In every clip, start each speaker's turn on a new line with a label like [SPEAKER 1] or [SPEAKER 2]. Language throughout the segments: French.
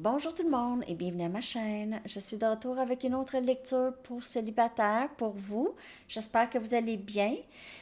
[SPEAKER 1] Bonjour tout le monde et bienvenue à ma chaîne. Je suis de retour avec une autre lecture pour célibataires pour vous. J'espère que vous allez bien.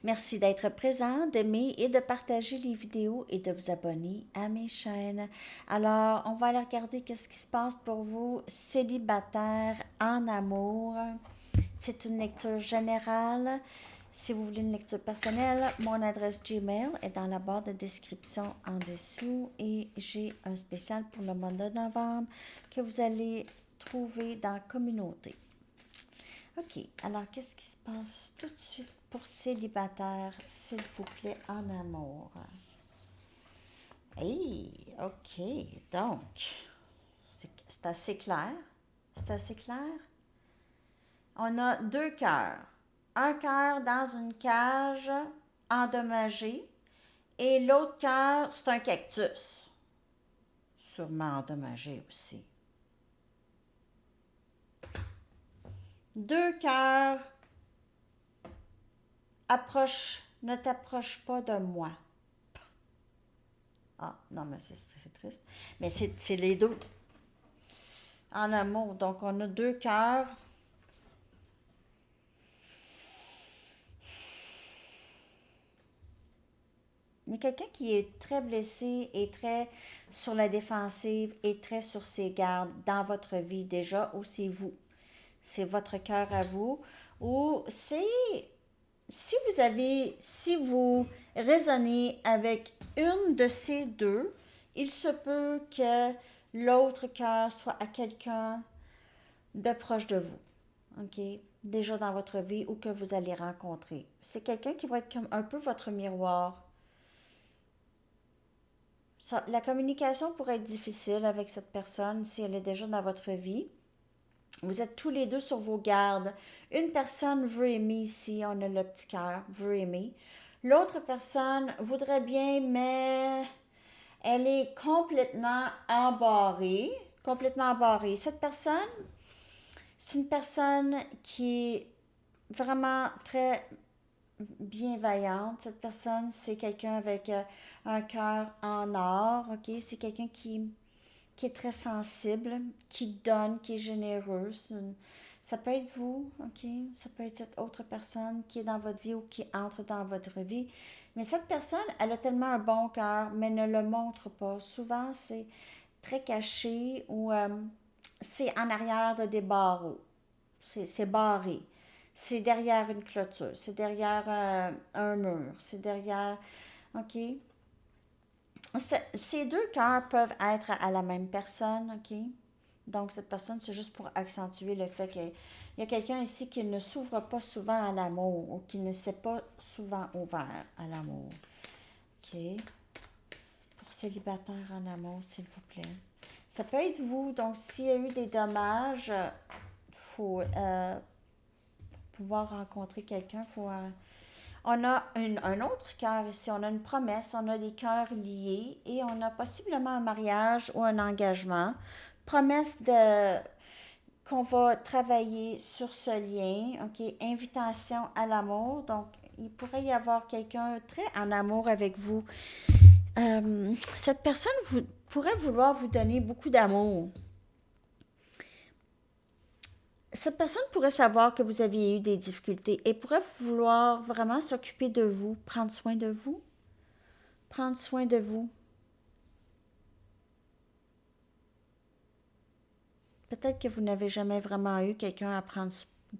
[SPEAKER 1] Merci d'être présent, d'aimer et de partager les vidéos et de vous abonner à mes chaînes. Alors, on va aller regarder qu'est-ce qui se passe pour vous, célibataires en amour. C'est une lecture générale. Si vous voulez une lecture personnelle, mon adresse Gmail est dans la barre de description en dessous et j'ai un spécial pour le mois de novembre que vous allez trouver dans la communauté. OK, alors qu'est-ce qui se passe tout de suite pour célibataires, s'il vous plaît, en amour? Hey, OK, donc, c'est assez clair. C'est assez clair. On a deux cœurs. Un cœur dans une cage endommagée et l'autre cœur, c'est un cactus. Sûrement endommagé aussi. Deux cœurs, approche, ne t'approche pas de moi. Ah, non, mais c'est triste. Mais c'est les deux en amour. Donc, on a deux cœurs. Il y a quelqu'un qui est très blessé et très sur la défensive et très sur ses gardes dans votre vie déjà, ou c'est vous. C'est votre cœur à vous. Ou c'est si vous raisonnez avec une de ces deux, il se peut que l'autre cœur soit à quelqu'un de proche de vous. OK? Déjà dans votre vie ou que vous allez rencontrer. C'est quelqu'un qui va être comme un peu votre miroir. La communication pourrait être difficile avec cette personne si elle est déjà dans votre vie. Vous êtes tous les deux sur vos gardes. Une personne veut aimer ici, on a le petit cœur, veut aimer. L'autre personne voudrait bien, mais elle est complètement embarrée. Complètement embarrée. Cette personne, c'est une personne qui est vraiment très bienveillante. Cette personne, c'est quelqu'un avec un cœur en or, ok? C'est quelqu'un qui est très sensible, qui donne, qui est généreux. Ça peut être vous, ok? Ça peut être cette autre personne qui est dans votre vie ou qui entre dans votre vie. Mais cette personne, elle a tellement un bon cœur, mais ne le montre pas. Souvent, c'est très caché ou c'est en arrière de des barreaux. C'est barré. C'est derrière une clôture. C'est derrière un mur. C'est derrière. OK? Ces deux cœurs peuvent être à la même personne. OK? Donc, cette personne, c'est juste pour accentuer le fait qu'il y a quelqu'un ici qui ne s'ouvre pas souvent à l'amour ou qui ne s'est pas souvent ouvert à l'amour. OK? Pour célibataire en amour, s'il vous plaît. Ça peut être vous. Donc, s'il y a eu des dommages, il faut pouvoir rencontrer quelqu'un. On a un autre cœur ici, on a une promesse, on a des cœurs liés et on a possiblement un mariage ou un engagement. Promesse de qu'on va travailler sur ce lien, ok, invitation à l'amour. Donc, il pourrait y avoir quelqu'un très en amour avec vous. Cette personne pourrait vouloir vous donner beaucoup d'amour. Cette personne pourrait savoir que vous aviez eu des difficultés et pourrait vouloir vraiment s'occuper de vous, prendre soin de vous. Prendre soin de vous. Peut-être que vous n'avez jamais vraiment eu quelqu'un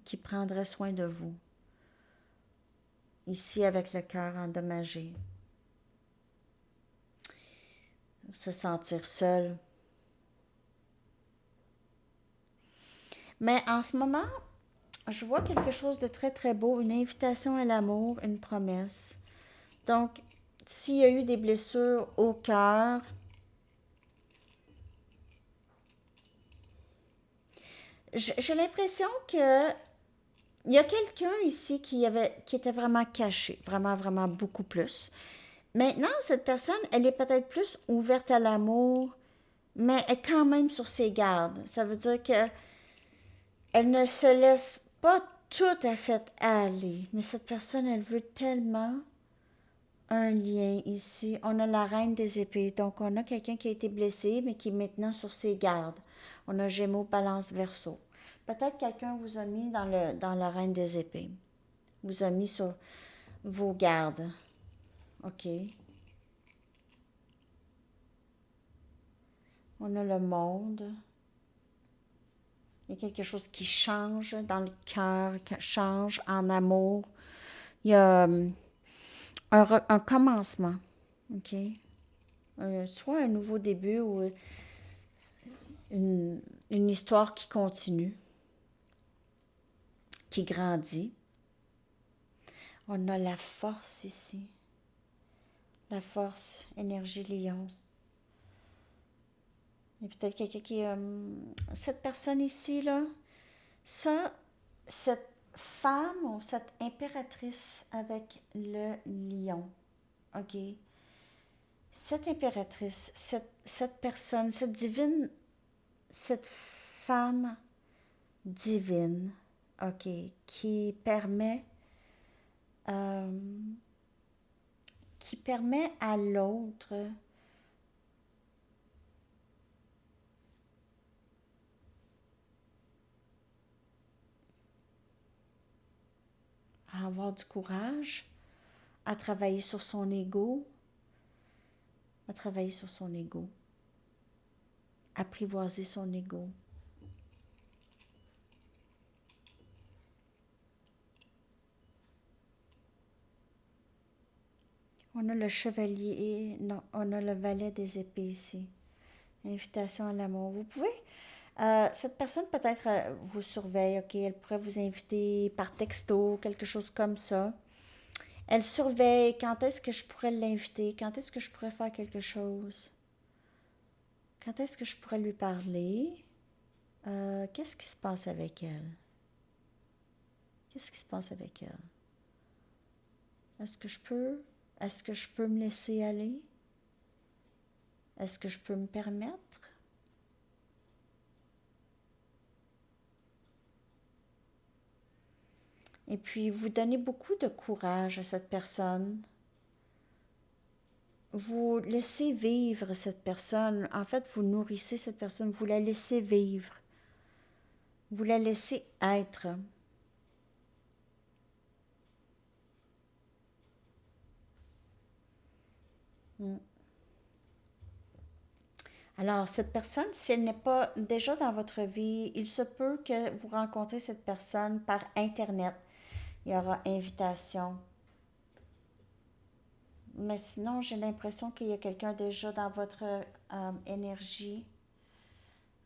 [SPEAKER 1] qui prendrait soin de vous. Ici, avec le cœur endommagé. Se sentir seul. Mais en ce moment, je vois quelque chose de très très beau, une invitation à l'amour, une promesse. Donc, s'il y a eu des blessures au cœur, j'ai l'impression que il y a quelqu'un ici qui était vraiment caché, vraiment, vraiment beaucoup plus. Maintenant, cette personne, elle est peut-être plus ouverte à l'amour, mais elle est quand même sur ses gardes. Ça veut dire que elle ne se laisse pas tout à fait aller. Mais cette personne, elle veut tellement un lien ici. On a la reine des épées. Donc, on a quelqu'un qui a été blessé, mais qui est maintenant sur ses gardes. On a Gémeaux, Balance, Verseau. Peut-être quelqu'un vous a mis dans la reine des épées. Vous a mis sur vos gardes. OK. On a le monde. Il y a quelque chose qui change dans le cœur, qui change en amour. Il y a un commencement. OK. Soit un nouveau début ou une histoire qui continue, qui grandit. On a la force ici. La force, énergie lion. Il y a peut-être quelqu'un qui... cette personne ici, là, ça, cette femme ou cette impératrice avec le lion, OK? Cette impératrice, cette personne, cette femme divine, OK, euh, qui permet à l'autre à avoir du courage, à travailler sur son ego, apprivoiser son ego. On a le chevalier, non, on a le valet des épées ici. Invitation à l'amour. Vous pouvez, cette personne peut-être vous surveille, OK, elle pourrait vous inviter par texto, quelque chose comme ça. Elle surveille quand est-ce que je pourrais l'inviter, quand est-ce que je pourrais faire quelque chose, quand est-ce que je pourrais lui parler. Qu'est-ce qui se passe avec elle? Qu'est-ce qui se passe avec elle? Est-ce que je peux? Est-ce que je peux me laisser aller? Est-ce que je peux me permettre? Et puis, vous donnez beaucoup de courage à cette personne. Vous laissez vivre cette personne. En fait, vous nourrissez cette personne. Vous la laissez vivre. Vous la laissez être. Mm. Alors, cette personne, si elle n'est pas déjà dans votre vie, il se peut que vous rencontrez cette personne par Internet. Il y aura invitation. Mais sinon, j'ai l'impression qu'il y a quelqu'un déjà dans votre énergie.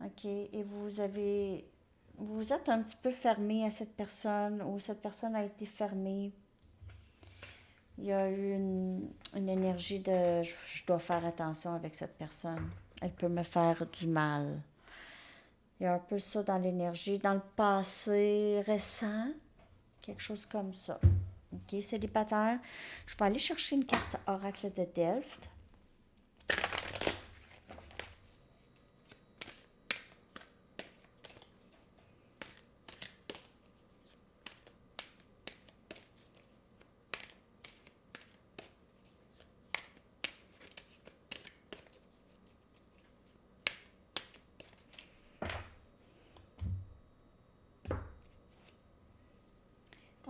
[SPEAKER 1] OK? Et vous êtes un petit peu fermé à cette personne ou cette personne a été fermée. Il y a eu une énergie de je dois faire attention avec cette personne. Elle peut me faire du mal. Il y a un peu ça dans l'énergie. Dans le passé récent, quelque chose comme ça. OK, célibataire. Je vais aller chercher une carte oracle de Delft.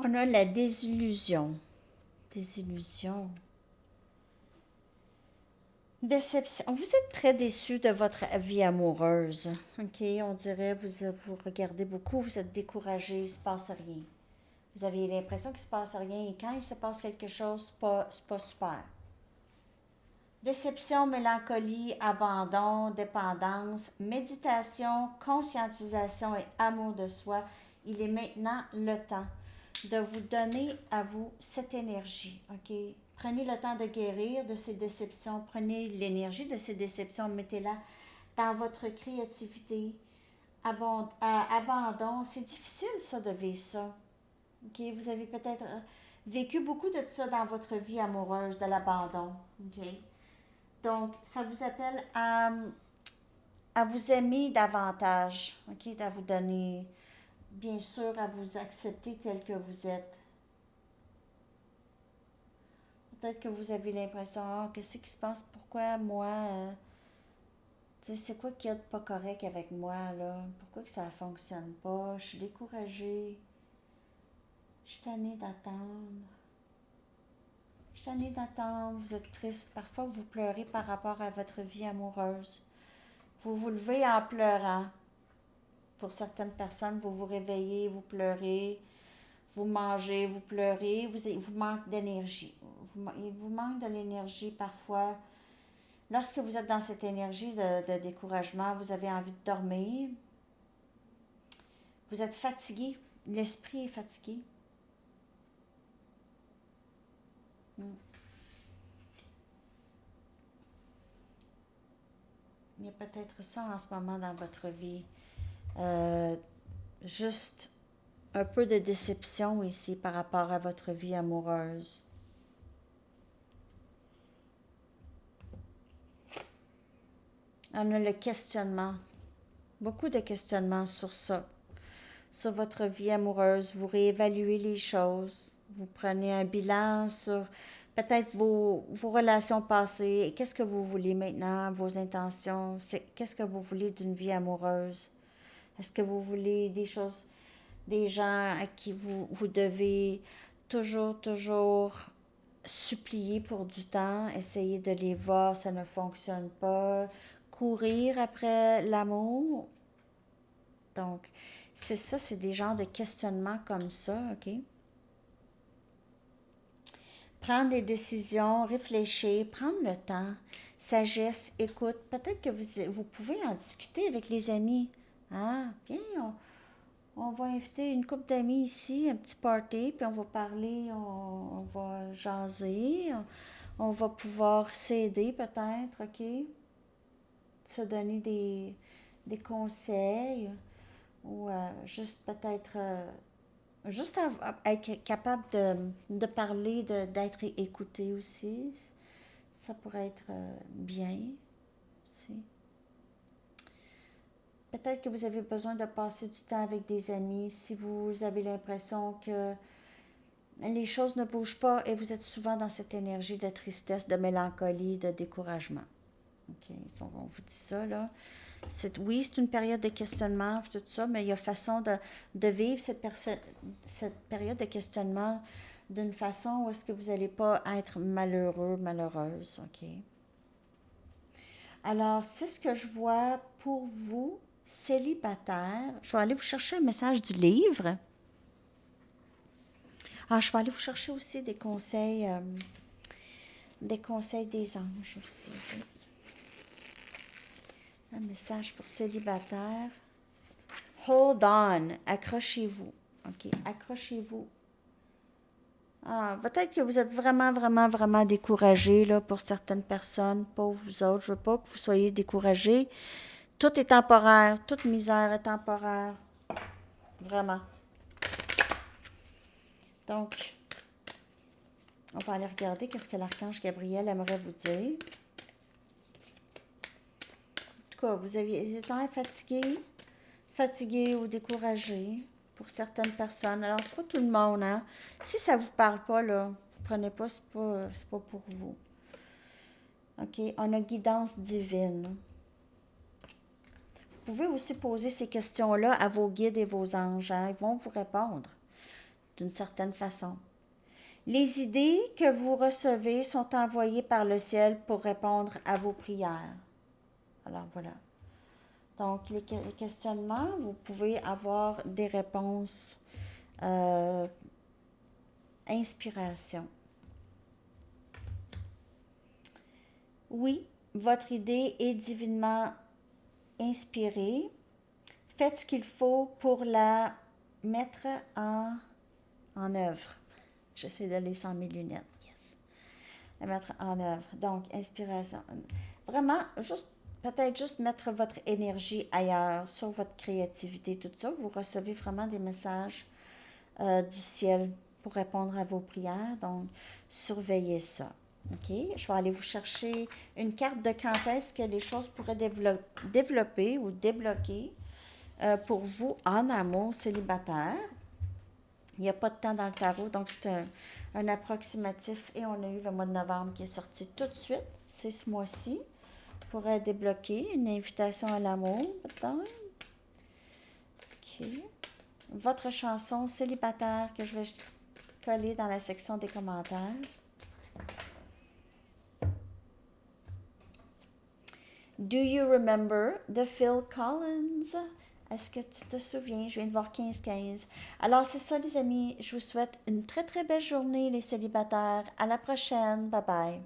[SPEAKER 1] On a la désillusion. Désillusion. Déception. Vous êtes très déçu de votre vie amoureuse. OK, on dirait, vous regardez beaucoup, vous êtes découragé, il ne se passe rien. Vous avez l'impression qu'il ne se passe rien et quand il se passe quelque chose, c'est pas super. Déception, mélancolie, abandon, dépendance, méditation, conscientisation et amour de soi. Il est maintenant le temps de vous donner à vous cette énergie. OK? Prenez le temps de guérir de ces déceptions. Prenez l'énergie de ces déceptions, mettez-la dans votre créativité. Abandon, c'est difficile ça de vivre ça. OK? Vous avez peut-être vécu beaucoup de ça dans votre vie amoureuse, de l'abandon. OK? Donc, ça vous appelle à vous aimer davantage, OK? À vous donner, bien sûr, à vous accepter tel que vous êtes. Peut-être que vous avez l'impression, ah, qu'est-ce qui se passe? Pourquoi moi? Tu sais, c'est quoi qu'il y a de pas correct avec moi, là? Pourquoi que ça fonctionne pas? Je suis découragée. Je suis tannée d'attendre. Je suis tannée d'attendre. Vous êtes triste. Parfois, vous pleurez par rapport à votre vie amoureuse. Vous vous levez en pleurant. Pour certaines personnes, vous vous réveillez, vous pleurez. Vous mangez, vous pleurez. Vous manque d'énergie. Il vous manque de l'énergie parfois. Lorsque vous êtes dans cette énergie de découragement, vous avez envie de dormir. Vous êtes fatigué. L'esprit est fatigué. Mm. Il y a peut-être ça en ce moment dans votre vie. Euh, juste un peu de déception ici par rapport à votre vie amoureuse. On a le questionnement. Beaucoup de questionnements sur ça. Sur votre vie amoureuse. Vous réévaluez les choses. Vous prenez un bilan sur peut-être vos relations passées. Qu'est-ce que vous voulez maintenant? Vos intentions. Qu'est-ce que vous voulez d'une vie amoureuse? Est-ce que vous voulez des choses, des gens à qui vous devez toujours supplier pour du temps, essayer de les voir, ça ne fonctionne pas, courir après l'amour? Donc, c'est ça, c'est des genres de questionnements comme ça, OK? Prendre des décisions, réfléchir, prendre le temps, sagesse, écoute. Peut-être que vous pouvez en discuter avec les amis. Ah, bien, on va inviter une couple d'amis ici, un petit party, puis on va parler, on va jaser, on va pouvoir s'aider peut-être, OK? Se donner des conseils ou juste peut-être juste être capable de parler, d'être écouté aussi. Ça pourrait être bien aussi. Peut-être que vous avez besoin de passer du temps avec des amis si vous avez l'impression que les choses ne bougent pas et vous êtes souvent dans cette énergie de tristesse, de mélancolie, de découragement. OK, on vous dit ça, là. Oui, c'est une période de questionnement, tout ça, mais il y a façon de vivre cette période de questionnement d'une façon où est-ce que vous n'allez pas être malheureux, malheureuse, OK? Alors, c'est ce que je vois pour vous, célibataire. Je vais aller vous chercher un message du livre. Ah, je vais aller vous chercher aussi des conseils des anges aussi. OK? Un message pour célibataire. Hold on, accrochez-vous. OK, accrochez-vous. Ah, peut-être que vous êtes vraiment découragé là, pour certaines personnes, pas vous autres. Je veux pas que vous soyez découragés. Tout est temporaire, toute misère est temporaire. Vraiment. Donc, on va aller regarder qu'est-ce que l'archange Gabriel aimerait vous dire. En tout cas, vous êtes fatigué ou découragé pour certaines personnes. Alors, c'est pas tout le monde, hein. Si ça vous parle pas, là, prenez pas, c'est pas pour vous. OK, on a guidance divine. Vous pouvez aussi poser ces questions-là à vos guides et vos anges, hein. Ils vont vous répondre d'une certaine façon. Les idées que vous recevez sont envoyées par le ciel pour répondre à vos prières. Alors voilà. Donc, les questionnements, vous pouvez avoir des réponses. Inspiration. Oui, votre idée est divinement inspirée. Faites ce qu'il faut pour la mettre en œuvre. J'essaie de lire sans mes lunettes. Yes. La mettre en œuvre. Donc, inspiration. Vraiment, peut-être juste mettre votre énergie ailleurs, sur votre créativité, tout ça. Vous recevez vraiment des messages du ciel pour répondre à vos prières. Donc, surveillez ça. OK? Je vais aller vous chercher une carte de quand est-ce que les choses pourraient développer ou débloquer pour vous en amour célibataire. Il n'y a pas de temps dans le tarot, donc c'est un approximatif. Et on a eu le mois de novembre qui est sorti tout de suite. C'est ce mois-ci. Pourrait débloquer une invitation à l'amour, peut-être. OK. Votre chanson célibataire que je vais coller dans la section des commentaires. Do you remember de Phil Collins? Est-ce que tu te souviens? Je viens de voir 15-15. Alors, c'est ça, les amis. Je vous souhaite une très, très belle journée, les célibataires. À la prochaine. Bye bye.